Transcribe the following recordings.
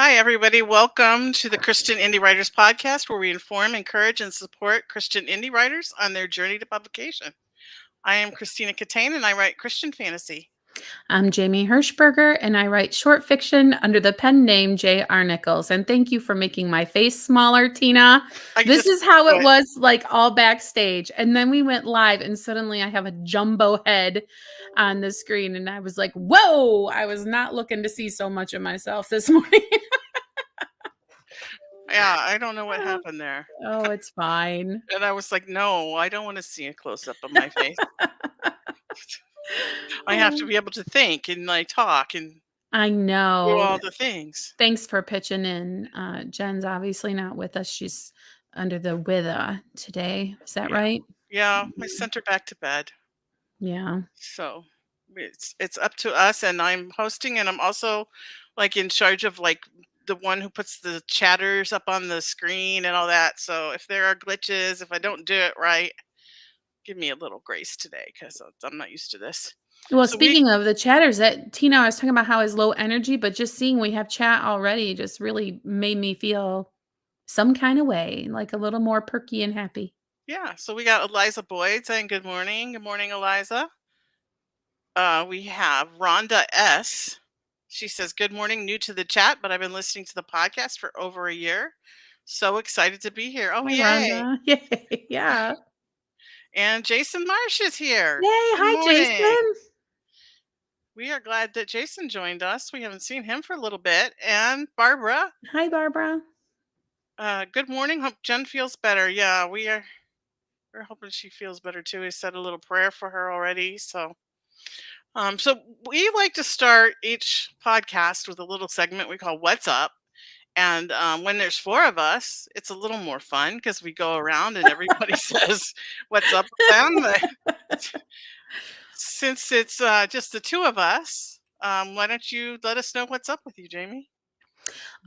Hi, everybody. Welcome to the Christian Indie Writers Podcast, where we inform, encourage, and support Christian indie writers on their journey to publication. I am Christina Catane, and I write Christian fantasy. I'm Jamie Hirschberger, and I write short fiction under the pen name J.R. Nichols. And thank you for making my face smaller, Tina. I This just is how do it it. was like all backstage. And then we went live, and suddenly I have a jumbo head on the screen. And I was like, whoa, I was not looking to see so much of myself this morning. Yeah, I don't know what happened there. Oh, it's fine. And I was like, no, I don't want to see a close up of my face. I have to be able to think and like talk and I do know. all the things. Thanks for pitching in. Jen's obviously not with us. She's under the weather today. Is that Yeah. right? Yeah, I sent her back to bed. Yeah. So it's up to us, and I'm hosting, and I'm also like in charge of like the one who puts the chatters up on the screen and all that. So if there are glitches, if I don't do it right, give me a little grace today because I'm not used to this. Well, So we speaking of the chatters, that Tina, I was talking about how is low energy, but just seeing we have chat already just really made me feel some kind of way, like a little more perky and happy. Yeah, so we got Eliza Boyd saying good morning. Good morning, Eliza. We have Rhonda S. She says, good morning, new to the chat, but I've been listening to the podcast for over a year. So excited to be here. Oh, Hi, yay. Rhonda. Yay. Yeah. And Jason Marsh is here. Yay. Good Hi, morning. Jason. We are glad that Jason joined us. We haven't seen him for a little bit. And Barbara, Hi, Barbara. good morning. Hope Jen feels better. Yeah, we're hoping she feels better too. We said a little prayer for her already. So we like to start each podcast with a little segment we call "What's Up." And when there's four of us, it's a little more fun because we go around and everybody says what's up with them. Since it's just the two of us, why don't you let us know what's up with you, Jamie?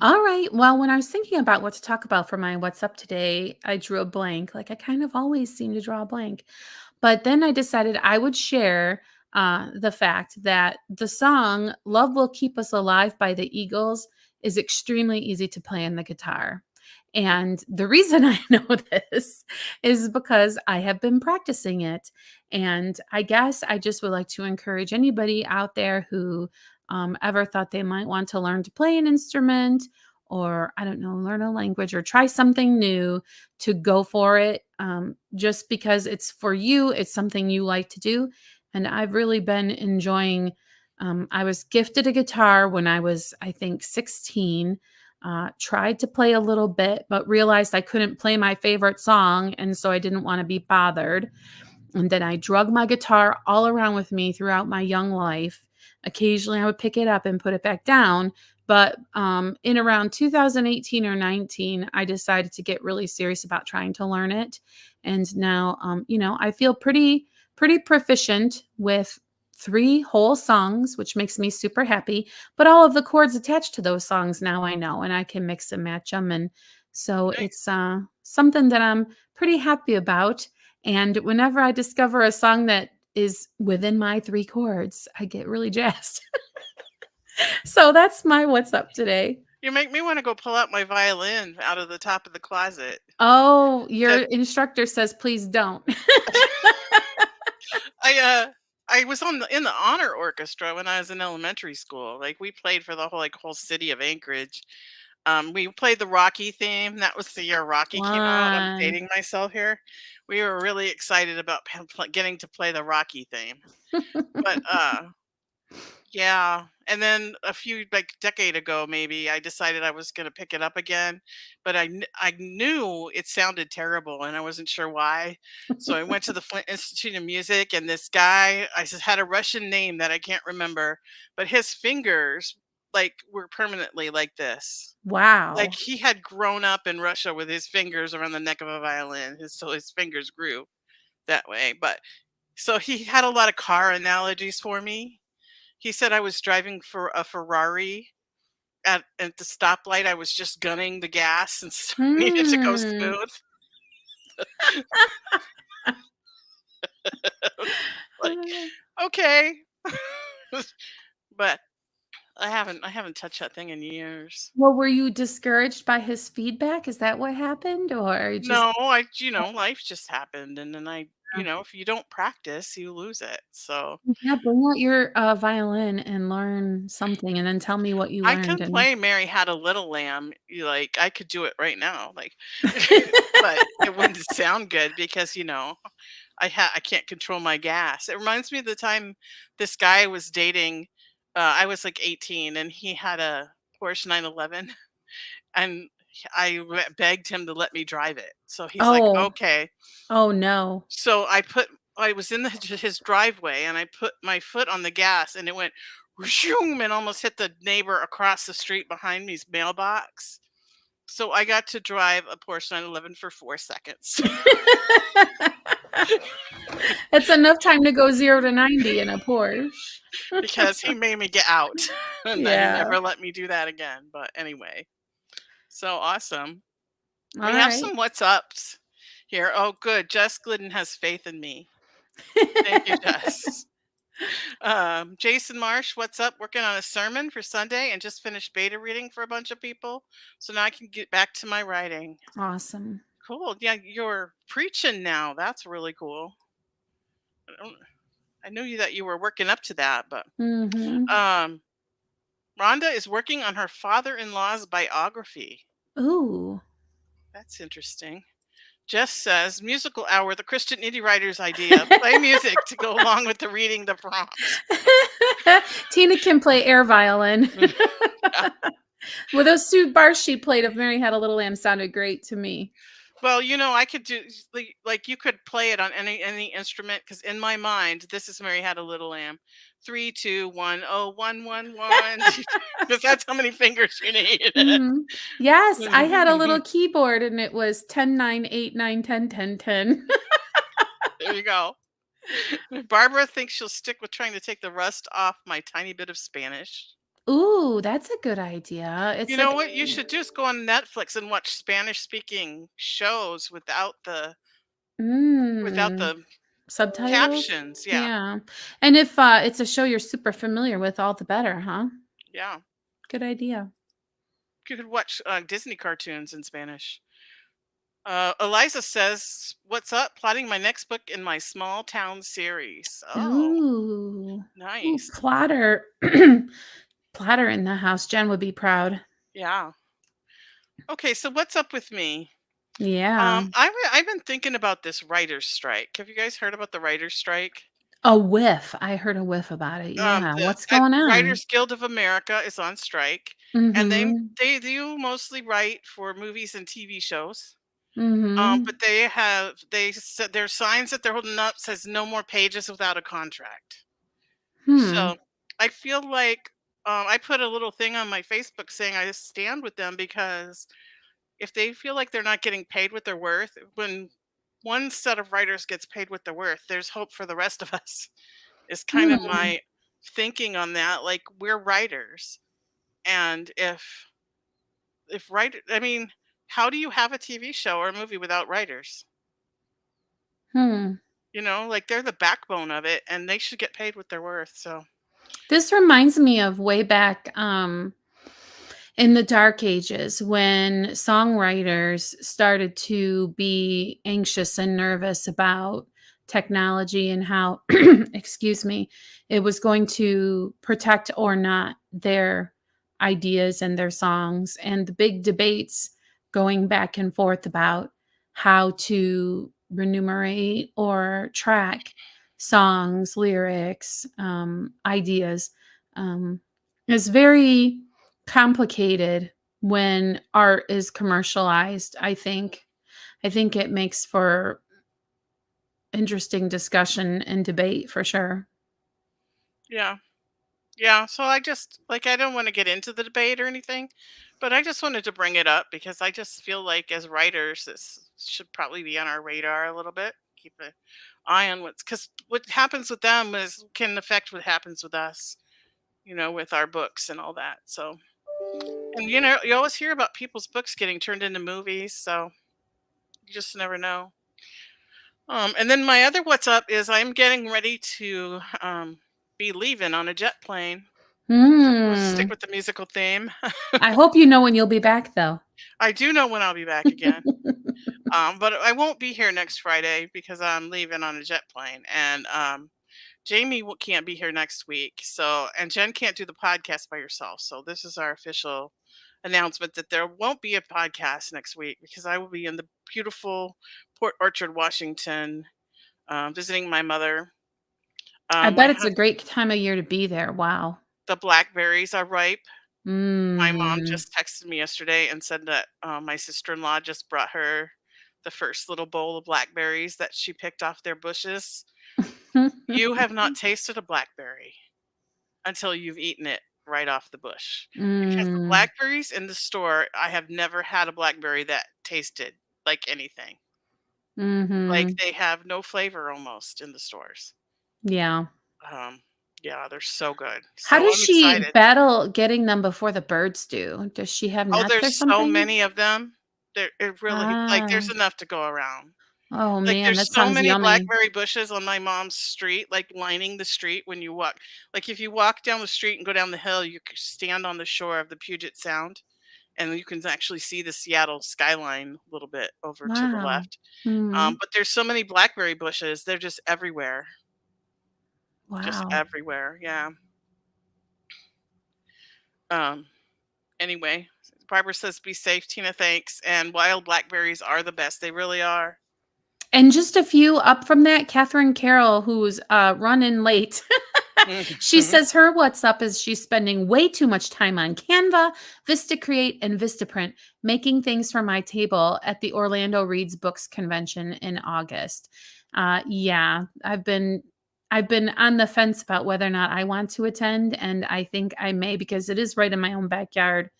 All right. Well, when I was thinking about what to talk about for my What's Up today, I drew a blank. Like I kind of always seem to draw a blank. But then I decided I would share the fact that the song Love Will Keep Us Alive by the Eagles is extremely easy to play on the guitar. And the reason I know this is because I have been practicing it. And I guess I just would like to encourage anybody out there who ever thought they might want to learn to play an instrument or, I don't know, learn a language or try something new to go for it. Just because it's for you, it's something you like to do. And I've really been enjoying. I was gifted a guitar when I was, I think, 16. Tried to play a little bit, but realized I couldn't play my favorite song. And so I didn't want to be bothered. And then I drug my guitar all around with me throughout my young life. Occasionally I would pick it up and put it back down. But in around 2018 or 19, I decided to get really serious about trying to learn it. And now, I feel pretty proficient with 3 whole songs, which makes me super happy. But all of the chords attached to those songs now I know, and I can mix and match them. And so Nice. it's something that I'm pretty happy about. And whenever I discover a song that is within my 3 chords, I get really jazzed. So that's my what's up today. You make me want to go pull out my violin out of the top of the closet. Oh, your 'Cause instructor says, "Please don't." I I was in the honor orchestra when I was in elementary school. Like we played for the whole city of Anchorage. We played the Rocky theme. That was the year Rocky came out. I'm Fun. dating myself here. We were really excited about getting to play the Rocky theme. But yeah, and then a few like decade ago maybe I decided I was going to pick it up again, but I knew it sounded terrible and I wasn't sure why. So I went to the Flint Institute of Music, and this guy I just had a Russian name that I can't remember, but his fingers like were permanently like this. Like Wow. he had grown up in Russia with his fingers around the neck of a violin. So his fingers grew that way. But so he had a lot of car analogies for me. He said I was driving for a Ferrari at the stoplight. I was just gunning the gas and needed to go Hmm. smooth. Like, okay. But I haven't touched that thing in years. Well, were you discouraged by his feedback? Is that what happened? Or just No, life just happened, and then if you don't practice, you lose it. So yeah, bring out your, violin and learn something, and then tell me what you I learned can and play Mary Had a Little Lamb. I could do it right now, but it wouldn't sound good because I can't control my gas. It reminds me of the time this guy was dating. I was like 18, and he had a Porsche 911, and begged him to let me drive it. So he's like, Oh, okay. oh, no. So I was in his driveway, and I put my foot on the gas, and it went "Whooshoom," and almost hit the neighbor across the street behind me's mailbox. So I got to drive a Porsche 911 for 4 seconds It's enough time to go 0 to 90 in a Porsche. because he made me get out, and he Yeah. never let me do that again. But anyway, so awesome. We have Alright. some what's ups here. Oh, good. Jess Glidden has faith in me. Thank you, Jess. Jason Marsh, what's up? Working on a sermon for Sunday and just finished beta reading for a bunch of people. So now I can get back to my writing. Awesome. Cool. Yeah, you're preaching now. That's really cool. I, don't, I knew that you were working up to that, but Mhm. um, Rhonda is working on her father in law's biography. Ooh. That's interesting. Jess says, musical hour, the Christian indie writer's idea. Play music to go along with the reading the prompt. Tina can play air violin. Yeah. Well, those 2 bars she played of "Mary Had a Little Lamb" sounded great to me. Well, I could do you could play it on any instrument because in my mind, this is Mary Had a Little Lamb. 3, 2, 1, oh, 1, 1, 1. Because that's how many fingers you need. Mhm. Yes, I had a little keyboard and it was 10, 9, 8, 9, 10, 10, 10. There you go. Barbara thinks she'll stick with trying to take the rust off my tiny bit of Spanish. Ooh, that's a good idea. It's You know like what? You should just go on Netflix and watch Spanish speaking shows without mm, the subtitles? captions. Yeah. Yeah. And if, it's a show you're super familiar with, all the better, huh? Yeah. Good idea. You could watch Disney cartoons in Spanish. Eliza says, "What's up? Plotting my next book in my small town series." Oh, Ooh. Ooh, nice. platter. Platter in the house. Jen would be proud. Yeah. Okay, so what's up with me? Yeah. I've been thinking about this writer's strike. Have you guys heard about the writer's strike? A whiff. I heard a whiff about it. Yeah. The What's going on? Writers Guild of America is on strike, and Mhm. they do mostly write for movies and TV shows. Mhm. But they said their signs that they're holding up says no more pages without a contract. Hmm. So I feel like I put a little thing on my Facebook saying I stand with them because if they feel like they're not getting paid what they're worth, when one set of writers gets paid what they're worth, there's hope for the rest of us. Is kind of Hmm. my thinking on that. Like we're writers, and if writer, I mean, how do you have a TV show or a movie without writers? Hmm. Like they're the backbone of it, and they should get paid what they're worth. So This reminds me of way back in the dark ages when songwriters started to be anxious and nervous about technology and how excuse me, it was going to protect or not their ideas and their songs, and the big debates going back and forth about how to remunerate or track songs, lyrics, ideas, um, is very complicated when art is commercialized, I think. I think it makes for interesting discussion and debate for sure. yeah, yeah. So I don't want to get into the debate or anything, but I just wanted to bring it up because I just feel like as writers, this should probably be on our radar a little bit. Keep an eye on because what happens with them is can affect what happens with us. With our books and all that. So, and you always hear about people's books getting turned into movies, so you just never know. And then my other what's up is I'm getting ready to be leaving on a jet plane. We'll stick Mm. with the musical theme. I hope you know when you'll be back, though. I do know when I'll be back again. But I won't be here next Friday because I'm leaving on a jet plane, and Jamie can't be here next week. So, and Jen can't do the podcast by herself. So, this is our official announcement that there won't be a podcast next week because I will be in the beautiful Port Orchard, Washington, visiting my mother. I My bet it's a great time of year to be there. Wow. The blackberries are ripe. My mom Mm. just texted me yesterday and said that my sister-in-law just brought her the first little bowl of blackberries that she picked off their bushes. You have not tasted a blackberry until you've eaten it right off the bush. Because the Mm. blackberries in the store, I have never had a blackberry that tasted like anything. Like, Mhm. they have no flavor almost in the stores. Yeah. Um, yeah, they're so good. How So does I'm she excited. battle getting them before the birds do? Does she have Oh, nets there's or so something? many of them. There it really like, there's Ah. enough to go around. Oh, Like, man, there's that so sounds many yummy. blackberry bushes on my mom's street, like, lining the street when you walk. Like, if you walk down the street and go down the hill, you could stand on the shore of the Puget Sound, and you can actually see the Seattle skyline a little bit over to the Wow. left. Mhm. But there's so many blackberry bushes, they're just Wow. everywhere, yeah. Um, anyway, Barbara says, "Be safe, Tina, thanks," and wild blackberries are the best, they really are. And just a few up from that, Catherine Carroll, who's, running late. She Mhm. says her what's up is she's spending way too much time on Canva, Vistacreate, and Vistaprint, making things for my table at the Orlando Reads Books convention in August. Yeah, I've been on the fence about whether or not I want to attend, and I think I may because it is right in my own backyard.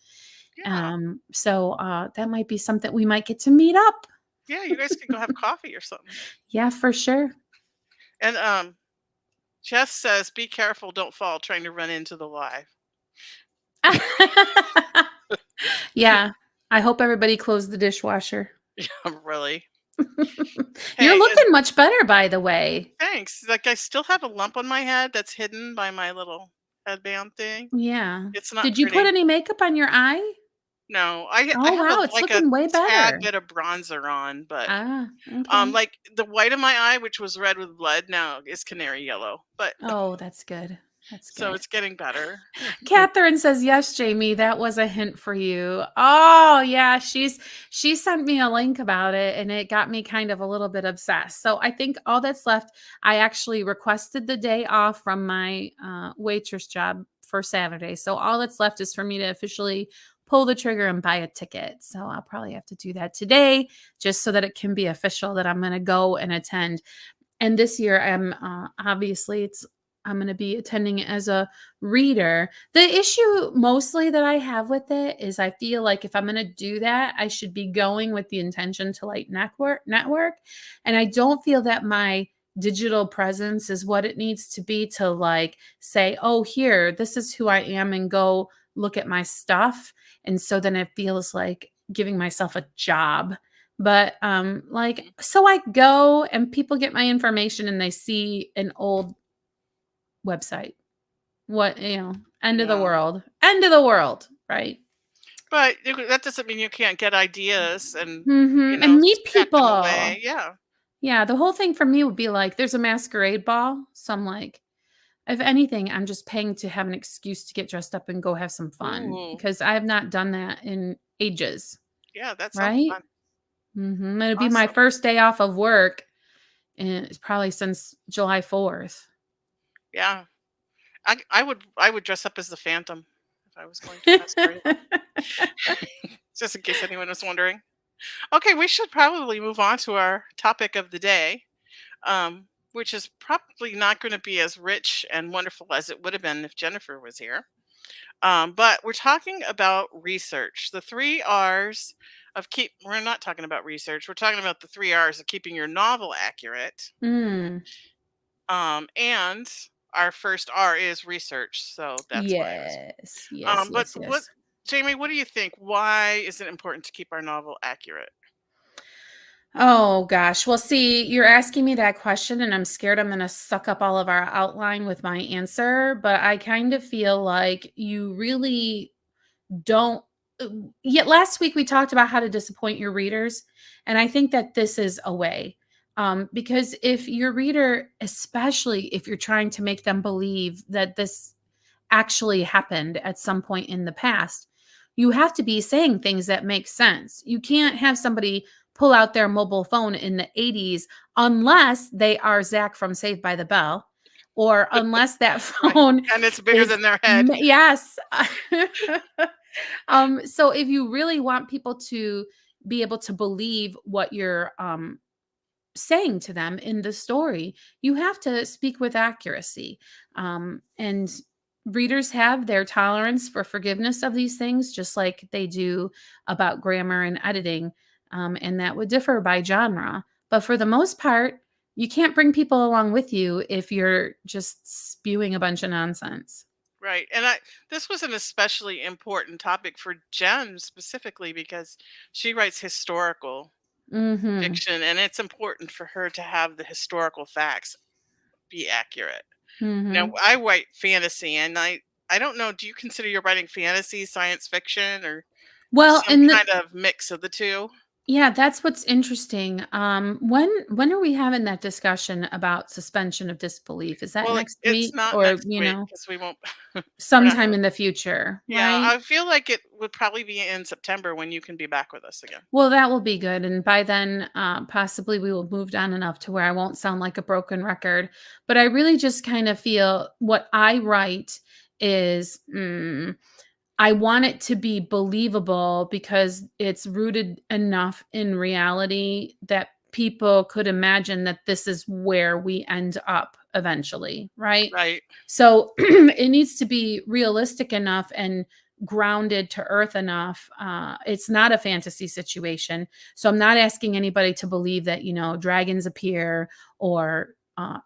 Yeah. That might be something we might get to meet up. Yeah, you guys could go have coffee or something. Yeah, for sure. And, Jess says, "Be careful, don't fall trying to run into the live." Yeah, I hope everybody closed the dishwasher. Really. You're Hey, looking much better, by the way. thanks. Like, I still have a lump on my head that's hidden by my little headband thing. Yeah. It's not Did you put pretty. any makeup on your eye? No, I Oh, have wow, it's like, a looking way tad better. bit of bronzer on, but, Ah, okay. like, the white of my eye, which was red with blood, now is canary yellow, but Oh, that's good. That's so good. it's getting better. Catherine says, "Yes, Jamie, that was a hint for you." Oh, yeah, she sent me a link about it, and it got me kind of a little bit obsessed. So I think all that's left, I actually requested the day off from my waitress job for Saturday. So all that's left is for me to officially pull the trigger and buy a ticket. So I'll probably have to do that today, just so that it can be official that I'm going to go and attend. And this year, I'm going to be attending it as a reader. The issue mostly that I have with it is I feel like if I'm going to do that, I should be going with the intention to like network. And I don't feel that my digital presence is what it needs to be to like say, "Oh, here, this is who I am," and go look at my stuff. And so then it feels like giving myself a job. But like, Mhm. so I go and people get my information and they see an old website. What, end of the Yeah. world. End of the world, right? But that doesn't mean you can't get ideas and, Mhm, and meet stack them people. away. Yeah. Yeah, the whole thing for me would be like, there's a masquerade ball, so I'm like, if anything, I'm just paying to have an excuse to get dressed up and go have some fun Ooh. because I have not done that in ages, Yeah, that sounds right? fun. Mhm, it'll be my Awesome. first day off of work, and it's probably since July 4th. Yeah. I would dress up as the Phantom if I was going to masquerade. Just in case anyone was wondering. Okay, we should probably move on to our topic of the day, which is probably not going to be as rich and wonderful as it would have been if Jennifer was here. But we're talking about research. The three R's of keep. We're not talking about research. We're talking about the three R's of keeping your novel accurate. Mm. And our first R is research. So that's why I was. Yes, yes, But yes, what, yes. Jamie? What do you think? Why is it important to keep our novel accurate? Oh gosh. Well, see, you're asking me that question, and I'm scared I'm going to suck up all of our outline with my answer. But I kind of feel like you really don't. uh, Yet last week we talked about how to disappoint your readers. And I think that this is a way. Because if your reader, especially if you're trying to make them believe that this actually happened at some point in the past, you have to be saying things that make sense. You can't have somebody pull out their mobile phone in the 80s unless they are Zach from Saved by the Bell, or unless that Right, phone and it's bigger is than their head. yes. So if you really want people to be able to believe what you're saying to them in the story, you have to speak with accuracy. And readers have their tolerance for forgiveness of these things, just like they do about grammar and editing. And that would differ by genre. But for the most part, you can't bring people along with you if you're just spewing a bunch of nonsense. Right, and I this was an especially important topic for Jen specifically because she writes historical Mhm. fiction, and it's important for her to have the historical facts be accurate. Now, Mhm. I write fantasy, and I don't know, do you consider your writing fantasy, science fiction, or Well, some and kind of mix of the 2? yeah, that's what's interesting. When are we having that discussion about suspension of disbelief? Is that Well, next it's week, not or, next week because we won't we're not sometime in the future, yeah, right? I feel like it would probably be in September when you can be back with us again. Well, that will be good, and by then, possibly we will have moved on enough to where I won't sound like a broken record. But I really just kind of feel what I write is, I want it to be believable because it's rooted enough in reality that people could imagine that this is where we end up eventually, right? Right. So it needs to be realistic enough and grounded to earth enough. It's not a fantasy situation. So I'm not asking anybody to believe that, dragons appear, or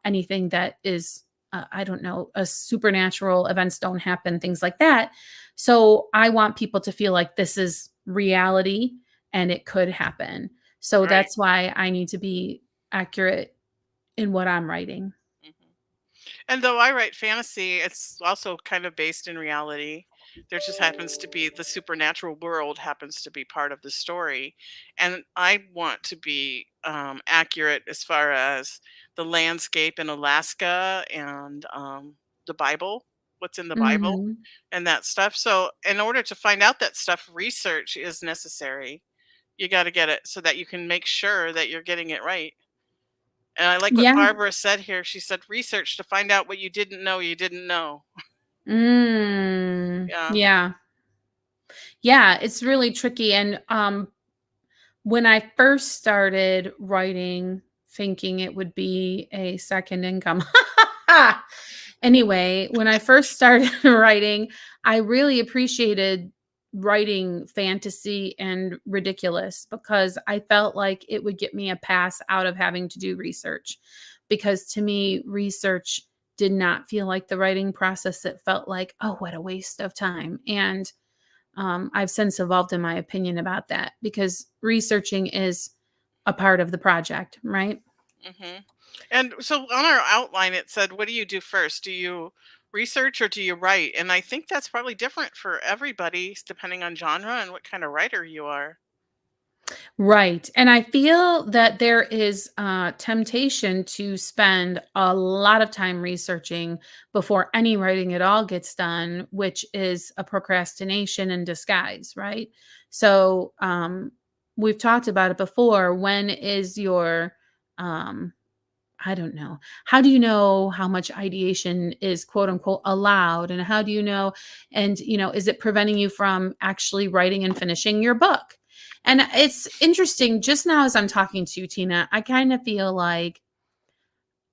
anything that is, I don't know, a supernatural events don't happen, things like that. So I want people to feel like this is reality and it could happen. So Right. that's why I need to be accurate in what I'm writing. Mhm. And though I write fantasy, it's also kind of based in reality. There just happens to be the supernatural world happens to be part of the story. And I want to be accurate as far as the landscape in Alaska and the Bible, what's in the Bible Mhm. and that stuff. So, in order to find out that stuff, research is necessary. You got to get it so that you can make sure that you're getting it right. And I like what Yeah. Barbara said here. She said, "Research to find out what you didn't know you didn't know." Yeah. Yeah. Yeah, it's really tricky, and, when I first started writing, thinking it would be a second income. Anyway, when I first started writing, I really appreciated writing fantasy and ridiculous because I felt like it would get me a pass out of having to do research. Because to me, research did not feel like the writing process. It felt like, oh, what a waste of time. And I've since evolved in my opinion about that because researching is a part of the project, right? Hmm. And so on our outline, it said, "What do you do first? Do you research or do you write?" And I think that's probably different for everybody, depending on genre and what kind of writer you are. Right. And I feel that there is temptation to spend a lot of time researching before any writing at all gets done, which is a procrastination in disguise, right? So we've talked about it before. When is your, um, I don't know. How do you know how much ideation is quote unquote allowed? And how do you know? And, is it preventing you from actually writing and finishing your book? And it's interesting. Just now, as I'm talking to you, Tina, I kind of feel like,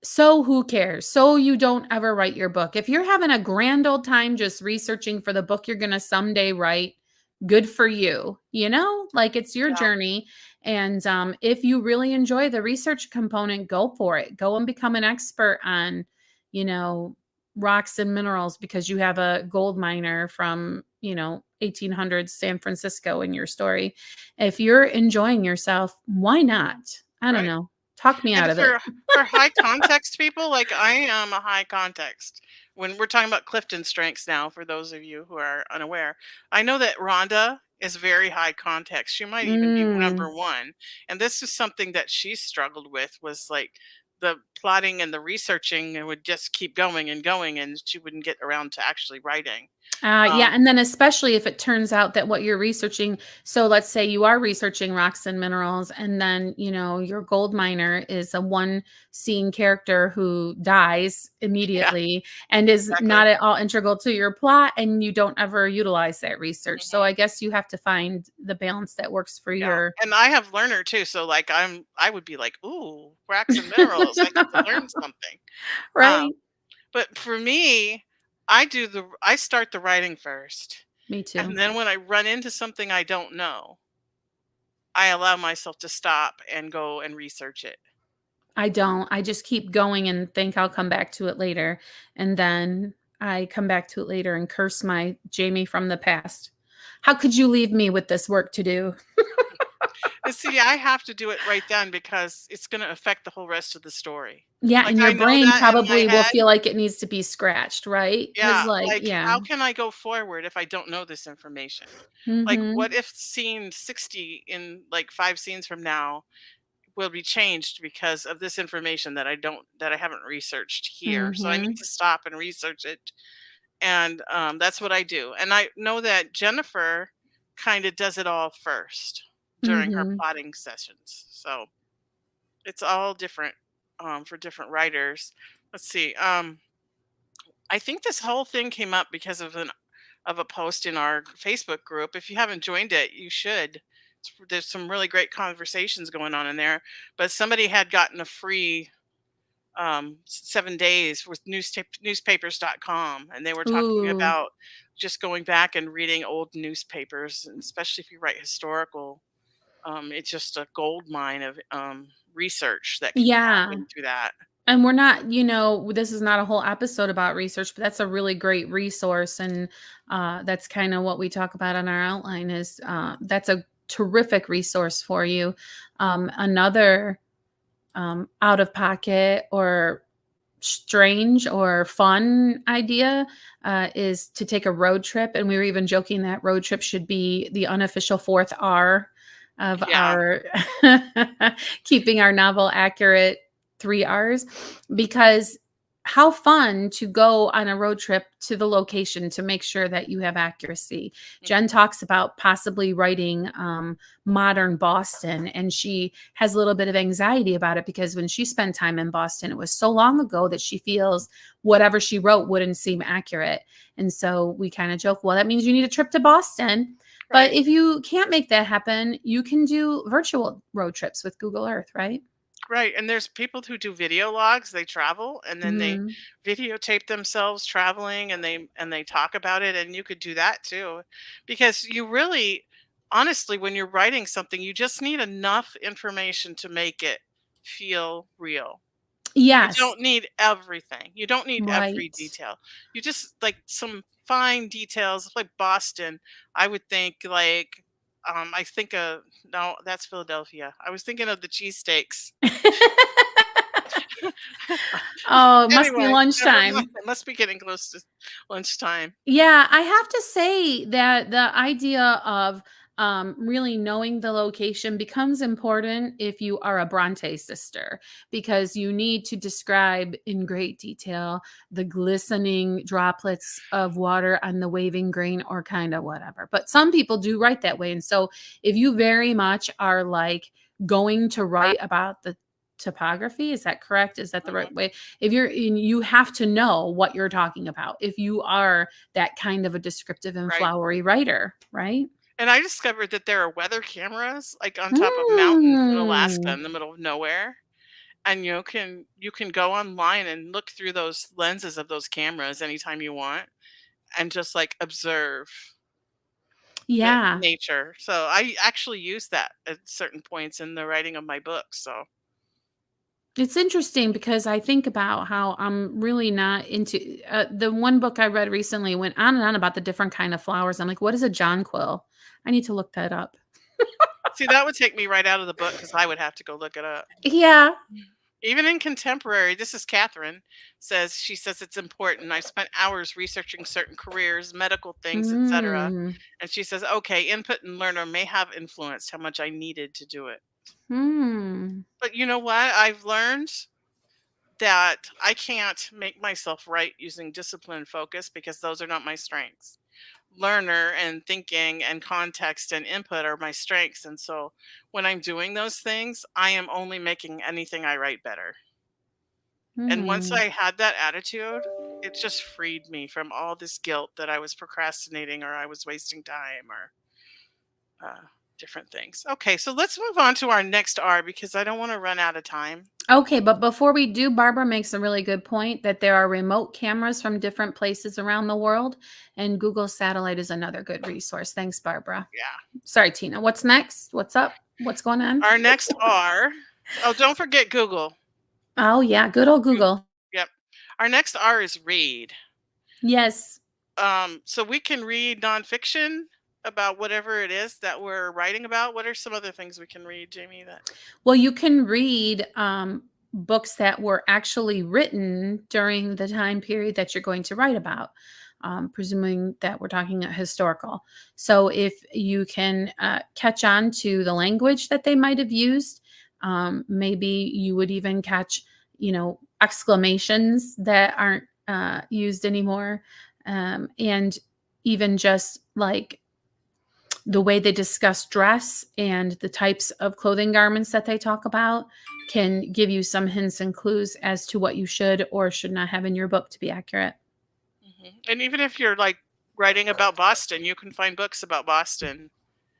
so who cares? So you don't ever write your book. If you're having a grand old time just researching for the book you're going to someday write, good for you. Like it's your Yeah. journey. And if you really enjoy the research component, go for it. Go and become an expert on, you know, rocks and minerals because you have a gold miner from, 1800s San Francisco in your story. If you're enjoying yourself, why not? I don't right. know. Talk me out And of it. for high context people, like I am a high context. When we're talking about Clifton strengths now, for those of you who are unaware, I know that Rhonda is very high context. She might even be Mm. number one. And this is something that she struggled with was like the plotting and the researching and would just keep going and going and she wouldn't get around to actually writing. Yeah, Um and then especially if it turns out that what you're researching, so let's say you are researching rocks and minerals, and then, your gold miner is a one scene character who dies yeah, immediately and is exactly. not at all integral to your plot, and you don't ever utilize that research. So I Mhm. guess you have to find the balance that works for Yeah, your and I have learner too, so, like, I would be like, "Ooh, rocks and minerals, I get to learn something." Um, Right? but for me, I start the writing first, Me too. and then when I run into something I don't know, I allow myself to stop and go and research it. I don't. I just keep going and think I'll come back to it later. And then I come back to it later and curse my Jamie from the past. How could you leave me with this work to do? And see, I have to do it right then because it's gonna affect the whole rest of the story. Yeah, Like, and I your know brain that in my probably will head. feel like it needs to be scratched, right? Because, Yeah, like, like, yeah. how can I go forward if I don't know this information? Like, what Mhm. if scene 60 in, like, 5 scenes from now will be changed because of this information that I haven't researched here? So I need Mhm. to stop and research it, and, that's what I do, and I know that Jennifer kinda does it all first during her Mhm. plotting sessions, so it's all different, for different writers. Let's see, I think this whole thing came up because of a post in our Facebook group. If you haven't joined it, you should. There's some really great conversations going on in there. But somebody had gotten a free 7 days with newspapers.com, and they were talking Ooh. about just going back and reading old newspapers, and especially if you write historical. It's just a gold mine of research that can Yeah. happen through that. And we're not, this is not a whole episode about research, but that's a really great resource. And that's kind of what we talk about on our outline is that's a terrific resource for you. Another out of pocket or strange or fun idea is to take a road trip. And we were even joking that road trip should be the unofficial fourth R of Yeah. our keeping our novel accurate 3 R's, because how fun to go on a road trip to the location to make sure that you have accuracy. Jen Mhm. talks about possibly writing modern Boston, and she has a little bit of anxiety about it because when she spent time in Boston, it was so long ago that she feels whatever she wrote wouldn't seem accurate. And so we kind of joke, well, that means you need a trip to Boston. But Right. if you can't make that happen, you can do virtual road trips with Google Earth, right? Right, and there's people who do video logs, they travel and then they Mhm. videotape themselves traveling and they talk about it and you could do that too. Because you really honestly when you're writing something, you just need enough information to make it feel real. You Yes, don't need everything. You don't need every right. detail. You just like some fine details like Boston. I would think like I think no, that's Philadelphia. I was thinking of the cheesesteaks. Oh, it must be Anyway, never mind. lunchtime. It must be getting close to lunchtime. Yeah, I have to say that the idea of really knowing the location becomes important if you are a Bronte sister, because you need to describe in great detail the glistening droplets of water on the waving grain or kind of whatever. But some people do write that way. And so if you very much are like going to write about the topography, is that correct? Is that the right Mhm, way? If you're in, you have to know what you're talking about. If you are that kind of a descriptive and right. flowery writer, right? And I discovered that there are weather cameras, like, on top of mountains in Alaska Mm. in the middle of nowhere, and you can go online and look through those lenses of those cameras anytime you want and just, like, observe the Yeah. nature. So I actually use that at certain points in the writing of my book, so It's interesting because I think about how I'm really not into the one book I read recently went on and on about the different kind of flowers. I'm like, what is a jonquil? I need to look that up. See, that would take me right out of the book because I would have to go look it up. Yeah. Even in contemporary, this is Catherine, she says it's important. I spent hours researching certain careers, medical things, etc. Mm. And she says, okay, input and learner may have influenced how much I needed to do it. Hmm. But you know what? I've learned that I can't make myself write using discipline and focus because those are not my strengths. Learner and thinking and context and input are my strengths. And so when I'm doing those things, I am only making anything I write better. And once Hmm. I had that attitude, it just freed me from all this guilt that I was procrastinating or I was wasting time or uh, different things. Okay, so let's move on to our next R because I don't want to run out of time. Okay, but before we do, Barbara makes a really good point that there are remote cameras from different places around the world, and Google Satellite is another good resource. Thanks, Barbara. Yeah. Sorry, Tina. What's next? What's up? What's going on? Our next R, oh, don't forget Google. Oh, yeah. Good old Goo- Google. Yep. Our next R is read. Yes. So we can read nonfiction about whatever it is that we're writing about. What are some other things we can read, Jamie? That Well, you can read books that were actually written during the time period that you're going to write about, presuming that we're talking historical. So, if you can catch on to the language that they might have used, maybe you would even catch, exclamations that aren't used anymore, and even just like the way they discuss dress and the types of clothing garments that they talk about can give you some hints and clues as to what you should or should not have in your book to be accurate. And even if you're like writing about Boston, you can find books about Boston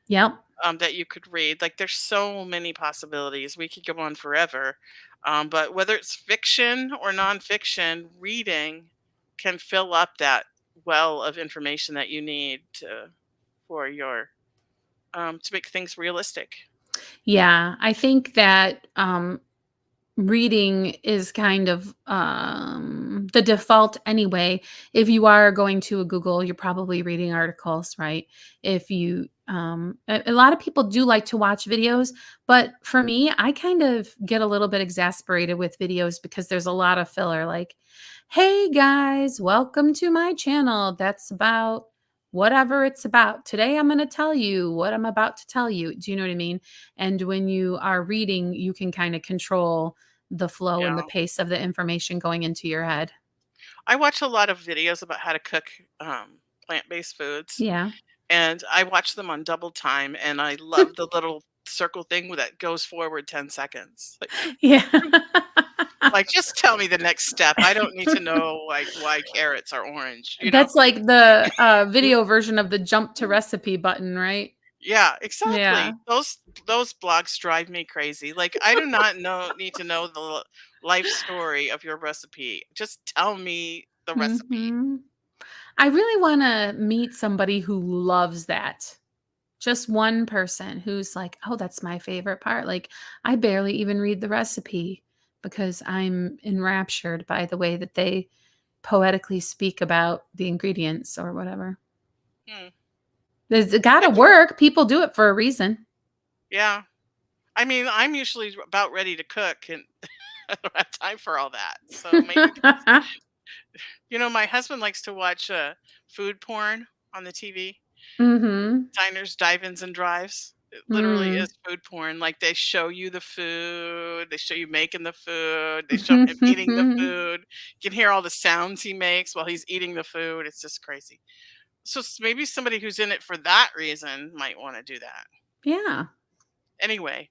Yep. that you could read. Like there's so many possibilities. We could go on forever. But whether it's fiction or nonfiction, reading can fill up that well of information that you need for your to make things realistic. Yeah. I think that reading is kind of the default anyway. If you are going to a Google, you're probably reading articles, right? If you a lot of people do like to watch videos, but for me, I kind of get a little bit exasperated with videos because there's a lot of filler, like, hey guys, welcome to my channel that's about whatever it's about. Today I'm going to tell you what I'm about to tell you. Do you know what I mean? And when you are reading, you can kind of control the flow and the Yeah. pace of the information going into your head. I watch a lot of videos about how to cook plant-based foods, Yeah. and I watch them on double time, and I love the little circle thing that goes forward 10 seconds. Yeah. Like, just tell me the next step. I don't need to know, like, why carrots are orange, you know? That's like the, video version of the jump to recipe button, right? Yeah, Yeah. exactly. Those blogs drive me crazy. Like, I do not need to know the life story of your recipe. Just tell me the recipe. Mhm. I really wanna meet somebody who loves that. Just one person who's like, "Oh, that's my favorite part." Like, I barely even read the recipe because I'm enraptured by the way that they poetically speak about the ingredients or whatever. Hmm. It's gotta Have you work. People do it for a reason. Yeah. I mean, I'm usually about ready to cook, and I don't have time for all that. So maybe my husband likes to watch food porn on the TV. Mhm. Diners, dive-ins, and drives. It literally is Mm. food porn. Like they show you the food, they show you making the food, they show him eating the food. You can hear all the sounds he makes while he's eating the food. It's just crazy. So maybe somebody who's in it for that reason might want to do that. Yeah, Anyway,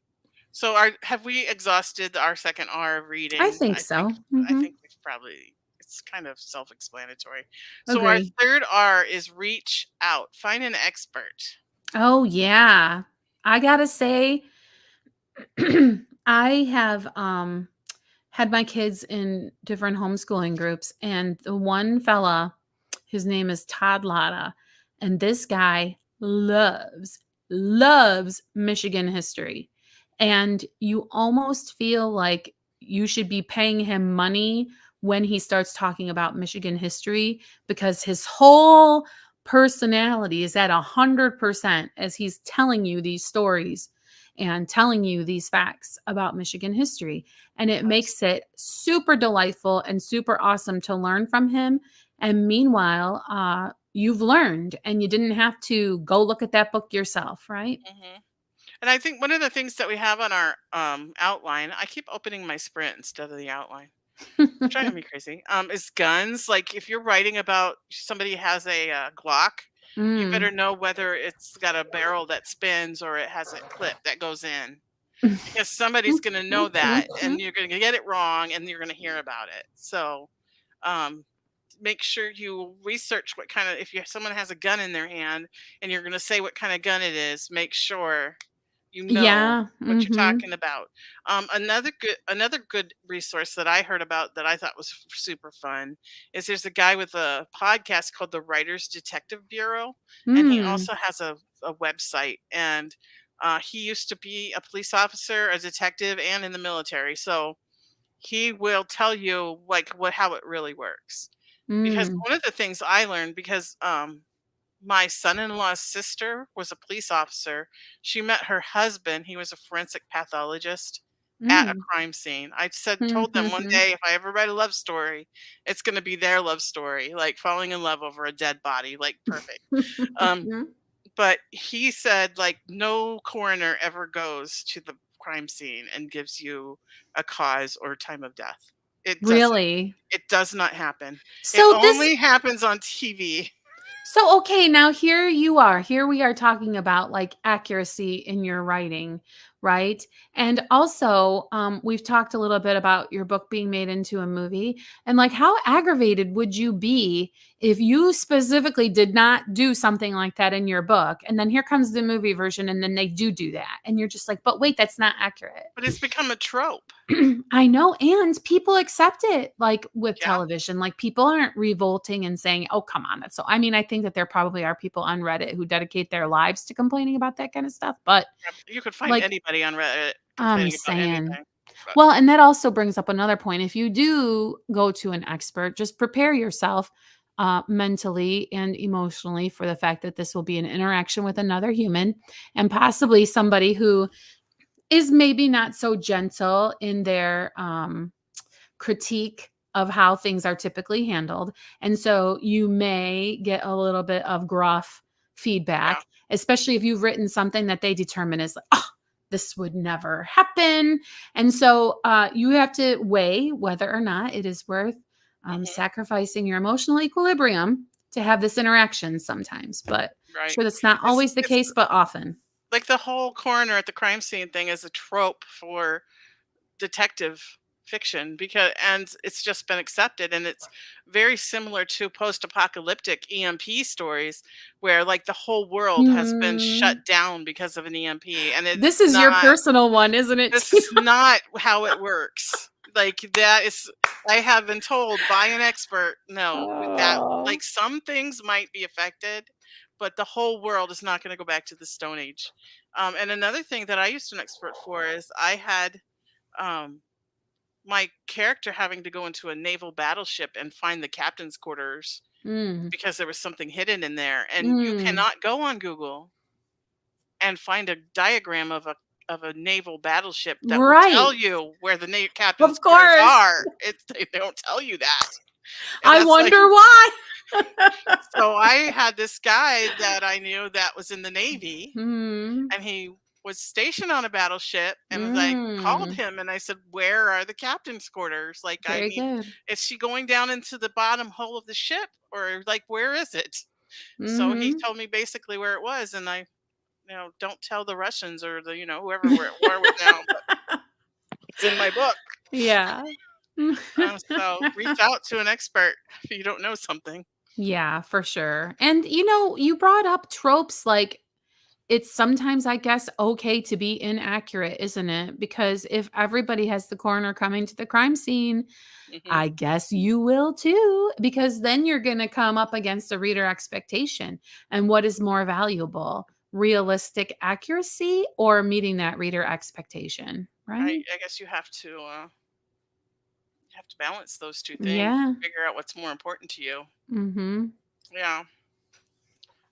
so have we exhausted our second R of I reading? think I think so. I Mhm. think we've probably it's kind of self-explanatory. So our Agree. third R is reach out. Find an expert. Oh, yeah. I gotta say, I have, had my kids in different homeschooling groups, and the one fella, his name is Todd Latta, and this guy loves Michigan history. And you almost feel like you should be paying him money when he starts talking about Michigan history because his whole personality is at 100% as he's telling you these stories. and telling you these facts about Michigan history. And it That's makes it super delightful and super awesome to learn from him. And meanwhile, you've learned and you didn't have to go look at that book yourself, right? mhm. And I think one of the things that we have on our outline, I keep opening my Sprint instead of the outline. It's driving me crazy. Is guns. Like if you're writing about somebody has a Glock, you better Mm. know whether it's got a barrel that spins or it has a clip that goes in, because somebody's going to know that, and you're going to get it wrong, and you're going to hear about it. So, um, make sure you research what kind of, if you someone has a gun in their hand and you're going to say what kind of gun it is, make sure you know Yeah. what you're Mhm. talking about. Another good resource that I heard about that I thought was super fun is there's a guy with a podcast called the Writers Detective Bureau, and he Mm. also has a website. And he used to be a police officer, a detective, and in the military. So he will tell you like what how it really works. Because Mm. one of the things I learned, because my son-in-law's sister was a police officer. She met her husband, he was a forensic pathologist, at a Mm. crime scene. I said told them one Mhm. day, if I ever write a love story, it's gonna be their love story, like falling in love over a dead body, like perfect. Um, but he said, like, no coroner ever goes to the crime scene and gives you a cause or time of death. It doesn't. Really? It does not happen. It So this only happens on TV. So, okay, now here you are. Here we are talking about like accuracy in your writing, right? And also, we've talked a little bit about your book being made into a movie. And like, how aggravated would you be if you specifically did not do something like that in your book? And then here comes the movie version, and then they do that. And you're just like, but wait, that's not accurate. But it's become a trope. I know, and people accept it, like, with Yeah, television, like, people aren't revolting and saying, "Oh, come on, that's so." I mean, I think that there probably are people on Reddit who dedicate their lives to complaining about that kinda stuff, but, you could find like, anybody on Reddit I'm complaining about saying anything. But well, and that also brings up another point. If you do go to an expert, just prepare yourself, mentally and emotionally for the fact that this will be an interaction with another human and possibly somebody who is maybe not so gentle in their, critique of how things are typically handled. And so you may get a little bit of gruff yeah, feedback, especially if you've written something that they determine is like, oh, this would never happen. And so you have to weigh whether or not it is worth mhm, sacrificing your emotional equilibrium to have this interaction sometimes. But right. sure, that's not always the It's case, but often. like the whole coroner at the crime scene thing is a trope for detective fiction, because and it's just been accepted, and it's very similar to post-apocalyptic EMP stories where like the whole world has been shut Hmm. down because of an EMP, and it's This is your not. personal one, isn't it, This too? is not how it works. Like, that is, I have been told by an expert, no, that Oh. like, some things might be affected, but the whole world is not gonna go back to the Stone Age. And another thing that I used an expert for is I had, um, my character having to go into a naval battleship and find the captain's quarters Mm, because there was something hidden in there, and you mm. cannot go on Google and find a diagram of a naval battleship that will tell Right. you where the captain's Of quarters course. are. They don't tell you that, and I that's like, wonder why. so I had this guy that I knew that was in the Navy, Mm, and he was stationed on a battleship, and was like called mm. him, and I said, "Where are the captain's quarters? Like, I Very need, good. is she going down into the bottom hull of the ship, or like where is it?" So he Mhm. told me basically where it was, and I, don't tell the Russians or the, whoever we're at war with now, but it's in my book. Yeah. So reach out to an expert if you don't know something. Yeah, for sure. And, you brought up tropes like it's sometimes, I guess, okay to be inaccurate, isn't it? Because if everybody has the coroner coming to the crime scene, Hmm. I guess you will too, because then you're going to come up against a reader expectation. And what is more valuable, realistic accuracy or meeting that reader expectation? Right? I guess you have to balance those two things, Yeah. figure out what's more important to you. Hmm. Yeah.